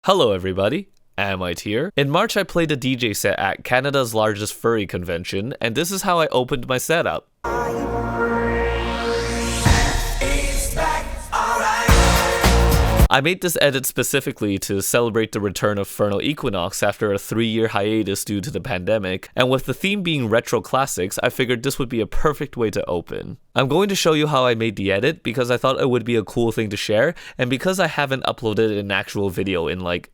Hello everybody, Amyte here. In March I played a DJ set at Canada's largest furry convention, and this is how I opened my setup. I made this edit specifically to celebrate the return of Furnal Equinox after a 3-year hiatus due to the pandemic, and with the theme being retro classics, I figured this would be a perfect way to open. I'm going to show you how I made the edit because I thought it would be a cool thing to share, and because I haven't uploaded an actual video in like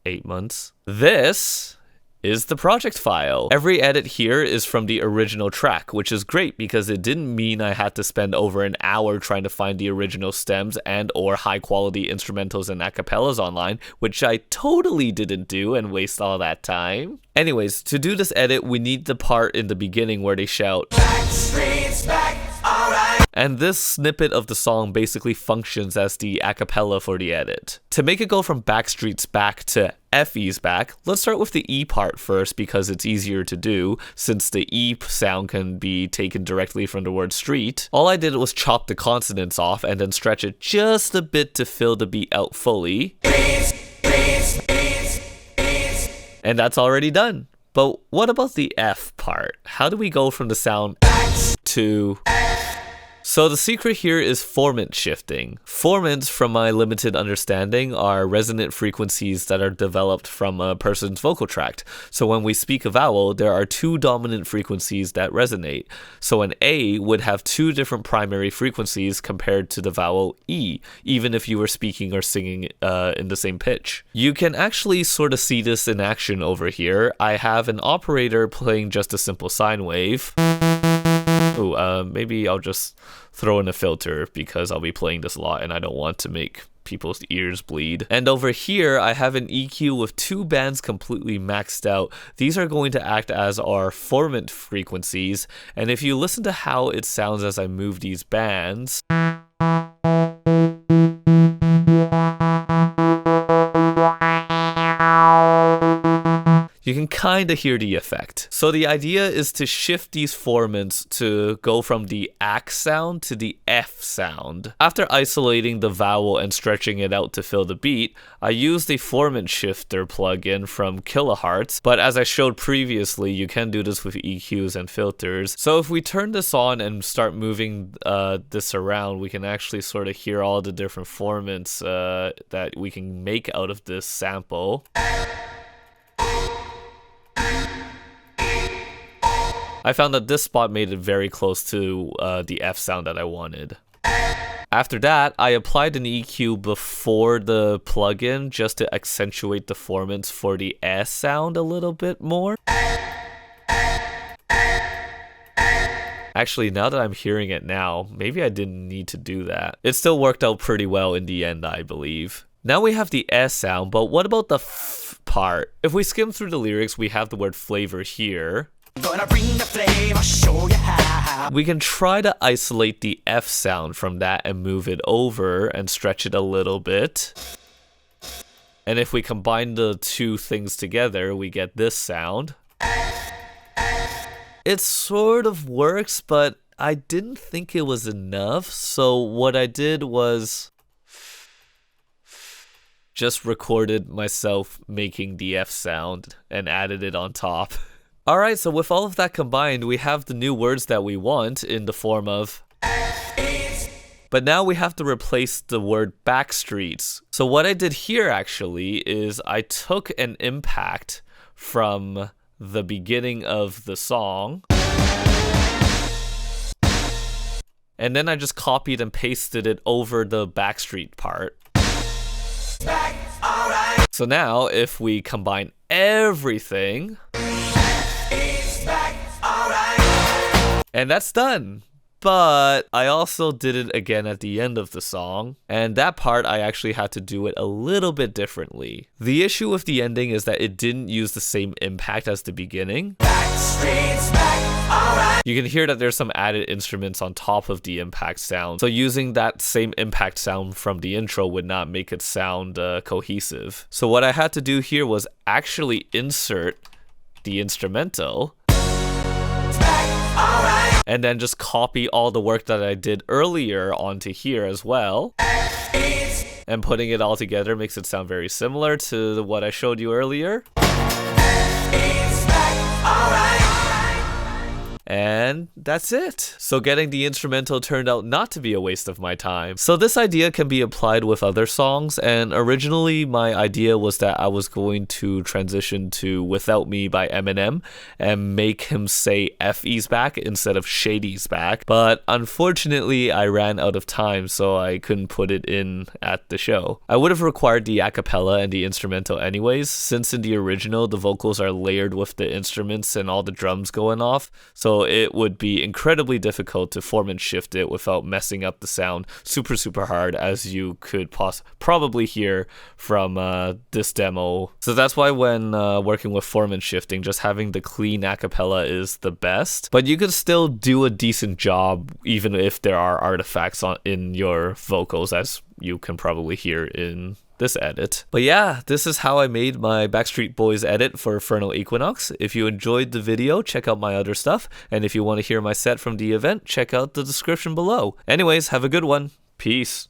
8 months. This is the project file. Every edit here is from the original track, which is great because it didn't mean I had to spend over an hour trying to find the original stems and or high quality instrumentals and acapellas online, which I totally didn't do and waste all that time. Anyways, to do this edit, we need the part in the beginning where they shout, "Backstreet's back, alright." And this snippet of the song basically functions as the acapella for the edit. To make it go from Backstreet's back to FE's back, let's start with the E part first because it's easier to do since the E sound can be taken directly from the word street. All I did was chop the consonants off and then stretch it just a bit to fill the beat out fully. And that's already done. But what about the F part? How do we go from the sound to F? So the secret here is formant shifting. Formants, from my limited understanding, are resonant frequencies that are developed from a person's vocal tract. So when we speak a vowel, there are 2 dominant frequencies that resonate. So an A would have 2 different primary frequencies compared to the vowel E, even if you were speaking or singing in the same pitch. You can actually sort of see this in action over here. I have an operator playing just a simple sine wave. Maybe I'll just throw in a filter because I'll be playing this a lot and I don't want to make people's ears bleed. And over here, I have an EQ with 2 bands completely maxed out. These are going to act as our formant frequencies. And if you listen to how it sounds as I move these bands, you can kind of hear the effect. So the idea is to shift these formants to go from the ACK sound to the F sound. After isolating the vowel and stretching it out to fill the beat, I used the formant shifter plugin from Kilohertz, but as I showed previously, you can do this with EQs and filters. So if we turn this on and start moving this around, we can actually sort of hear all the different formants that we can make out of this sample. I found that this spot made it very close to the F sound that I wanted. After that, I applied an EQ before the plugin just to accentuate the formants for the S sound a little bit more. Actually, now that I'm hearing it now, maybe I didn't need to do that. It still worked out pretty well in the end, I believe. Now we have the S sound, but what about the F part? If we skim through the lyrics, we have the word flavor here. Gonna bring the flavor, show you how. We can try to isolate the F sound from that and move it over and stretch it a little bit. And if we combine the 2 things together, we get this sound. It sort of works, but I didn't think it was enough. So what I did was just recorded myself making the F sound and added it on top. Alright, so with all of that combined, we have the new words that we want in the form of but now we have to replace the word Backstreets. So what I did here actually is I took an impact from the beginning of the song and then I just copied and pasted it over the Backstreet part. So now if we combine everything, and that's done. But I also did it again at the end of the song, and that part I actually had to do it a little bit differently. The issue with the ending is that it didn't use the same impact as the beginning. You can hear that there's some added instruments on top of the impact sound, so using that same impact sound from the intro would not make it sound cohesive. So what I had to do here was actually insert the instrumental and then just copy all the work that I did earlier onto here as well. and putting it all together makes it sound very similar to what I showed you earlier. And that's it. So getting the instrumental turned out not to be a waste of my time. So this idea can be applied with other songs, and originally my idea was that I was going to transition to Without Me by Eminem and make him say F.E.'s back instead of Shady's back, but unfortunately I ran out of time, so I couldn't put it in at the show. I would have required the a cappella and the instrumental anyways, since in the original the vocals are layered with the instruments and all the drums going off, so it would be incredibly difficult to form and shift it without messing up the sound super hard, as you could probably hear from this demo. So that's why when working with form and shifting, just having the clean a cappella is the best, but you can still do a decent job even if there are artifacts in your vocals, as you can probably hear in this edit. But yeah, this is how I made my Backstreet Boys edit for Furnal Equinox. If you enjoyed the video, check out my other stuff, and if you want to hear my set from the event, check out the description below. Anyways, have a good one. Peace.